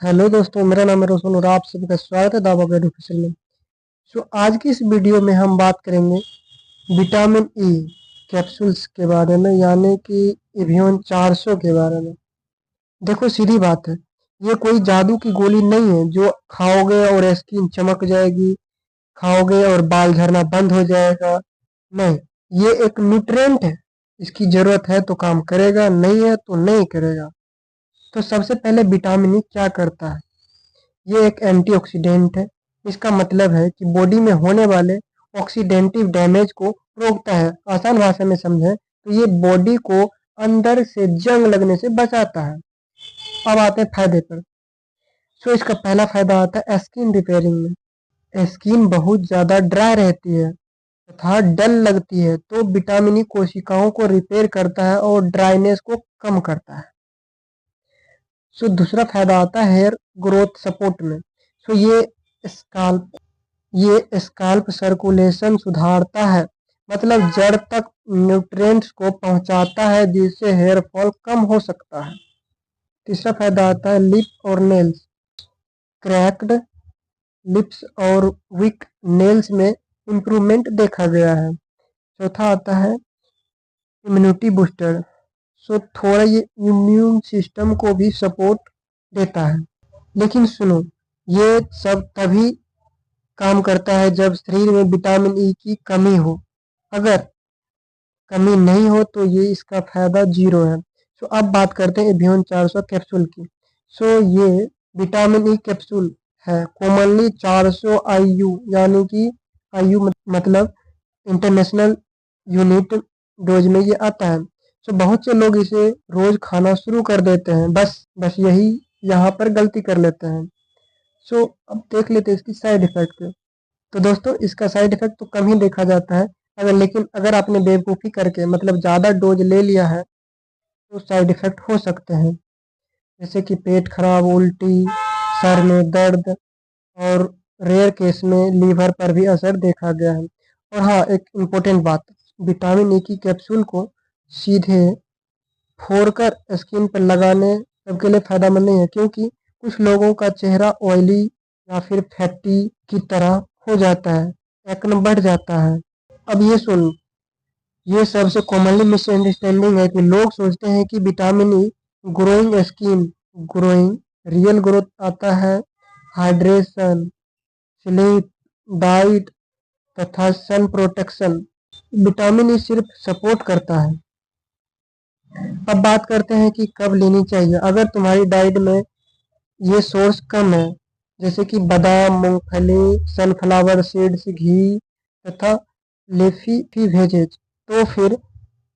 Hello दोस्तों, मेरा नाम है रोशन और आप सभी का स्वागत है दावा गेड ऑफिशियल में। आज की इस वीडियो में हम बात करेंगे विटामिन ई कैप्सूल्स के बारे में, यानी कि एवियन 400 के बारे में। देखो, सीधी बात है, ये कोई जादू की गोली नहीं है जो खाओगे और स्किन चमक जाएगी, खाओगे और बाल झड़ना बंद हो जाएगा। नहीं, ये एक न्यूट्रिएंट है। इसकी जरूरत है तो काम करेगा, नहीं है तो नहीं करेगा। तो सबसे पहले विटामिन ई क्या करता है? ये एक एंटीऑक्सीडेंट है। इसका मतलब है कि बॉडी में होने वाले ऑक्सीडेंटिव डैमेज को रोकता है। आसान भाषा में समझें तो ये बॉडी को अंदर से जंग लगने से बचाता है। अब आते हैं फायदे पर। इसका पहला फायदा आता है स्किन रिपेयरिंग में। स्किन बहुत ज़्यादा ड्राई रहती है तथा डल लगती है, तो विटामिन ई कोशिकाओं को रिपेयर करता है और ड्राइनेस को कम करता है। दूसरा फायदा आता है हेयर ग्रोथ सपोर्ट में। स्काल्प ये स्काल्प सर्कुलेशन सुधारता है, मतलब जड़ तक न्यूट्रिएंट्स को पहुंचाता है, जिससे हेयर फॉल कम हो सकता है। तीसरा फायदा आता है लिप और नेल्स। क्रैक्ड लिप्स और वीक नेल्स में इम्प्रूवमेंट देखा गया है। चौथा आता है इम्यूनिटी बूस्टर। थोड़ा ये इम्यून सिस्टम को भी सपोर्ट देता है। लेकिन सुनो, ये सब तभी काम करता है जब शरीर में विटामिन ई की कमी हो। अगर कमी नहीं हो तो ये इसका फायदा जीरो है। अब बात करते हैं एवियन 400 कैप्सूल की। ये विटामिन ई कैप्सूल है, कॉमनली 400 IU, यानी कि IU मतलब इंटरनेशनल यूनिट डोज में ये आता है। बहुत से लोग इसे रोज खाना शुरू कर देते हैं, बस यही यहाँ पर गलती कर लेते हैं। अब देख लेते हैं इसकी साइड इफेक्ट। तो दोस्तों, इसका साइड इफेक्ट तो कम ही देखा जाता है। लेकिन अगर आपने बेवकूफ़ी करके मतलब ज़्यादा डोज ले लिया है तो साइड इफेक्ट हो सकते हैं, जैसे कि पेट खराब, उल्टी, सर में दर्द और रेयर केस में लीवर पर भी असर देखा गया है। और हाँ, एक इम्पोर्टेंट बात, विटामिन ई की कैप्सूल को सीधे फोड़कर स्किन पर लगाने सबके लिए फायदेमंद नहीं है, क्योंकि कुछ लोगों का चेहरा ऑयली या फिर फैटी की तरह हो जाता है, एक्ने बढ़ जाता है। अब ये सुन, ये सबसे कॉमनली मिसअंडरस्टैंडिंग है कि लोग सोचते हैं कि vitamin E growing skin, growing real growth आता है हाइड्रेशन, स्लीप, डाइट तथा सन प्रोटेक्शन। विटामिन ई सिर्फ सपोर्ट करता है। अब बात करते हैं कि कब लेनी चाहिए। अगर तुम्हारी डाइट में ये सोर्स कम है, जैसे कि बादाम, मूंगफली, सनफ्लावर सीड्स, घी तथा लीफी वेजेज, तो फिर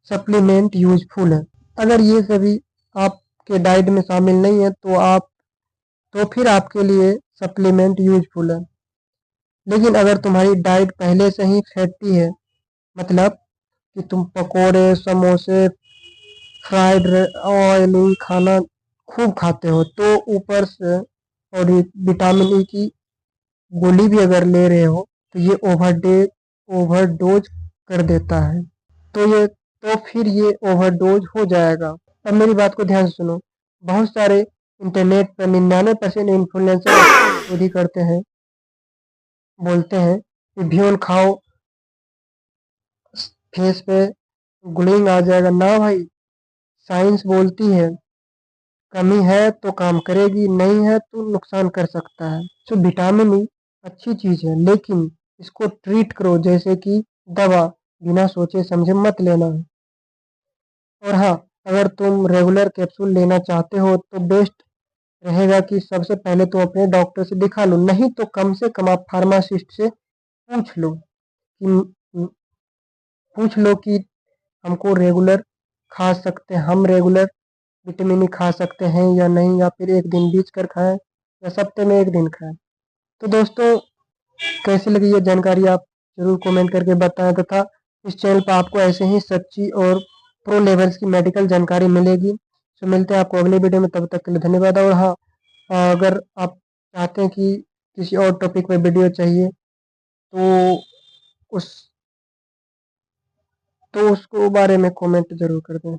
सप्लीमेंट यूजफुल है। अगर ये सभी आपके डाइट में शामिल नहीं है तो फिर आपके लिए सप्लीमेंट यूजफुल है। लेकिन अगर तुम्हारी डाइट पहले से ही फैटी है, मतलब कि तुम पकोड़े, समोसे, फ्राइड ऑयली खाना खूब खाते हो, तो ऊपर से और ये विटामिन ई की गोली भी अगर ले रहे हो, तो ये ओवरडोज कर देता है। तो फिर ये ओवरडोज हो जाएगा। अब मेरी बात को ध्यान से सुनो। बहुत सारे इंटरनेट पर 99% इन्फ्लुएंसर खुद ही करते हैं, बोलते हैं कि भ्यून खाओ, फेस पे ग्लोइंग आ जाएगा। ना भाई, साइंस बोलती है कमी है तो काम करेगी, नहीं है तो नुकसान कर सकता है। विटामिन ई अच्छी चीज़ है, लेकिन इसको ट्रीट करो जैसे कि दवा, बिना सोचे समझे मत लेना। और हाँ, अगर तुम रेगुलर कैप्सूल लेना चाहते हो तो बेस्ट रहेगा कि सबसे पहले तुम अपने डॉक्टर से दिखा लो, नहीं तो कम से कम आप फार्मासिस्ट से पूछ लो कि पूछ लो कि हमको रेगुलर खा सकते हम रेगुलर विटामिन ई खा सकते हैं या नहीं, या फिर एक दिन बीच कर खाएं या सप्ते में एक दिन खाएं। तो दोस्तों, कैसी लगी ये जानकारी आप जरूर कमेंट करके बताएं, तथा इस चैनल पर आपको ऐसे ही सच्ची और प्रो लेवल्स की मेडिकल जानकारी मिलेगी। मिलते हैं आपको अगले वीडियो में, तब तक के लिए धन्यवाद। और हाँ, अगर आप चाहते हैं कि किसी और टॉपिक पर वीडियो चाहिए तो उस उसको बारे में कमेंट जरूर कर दें।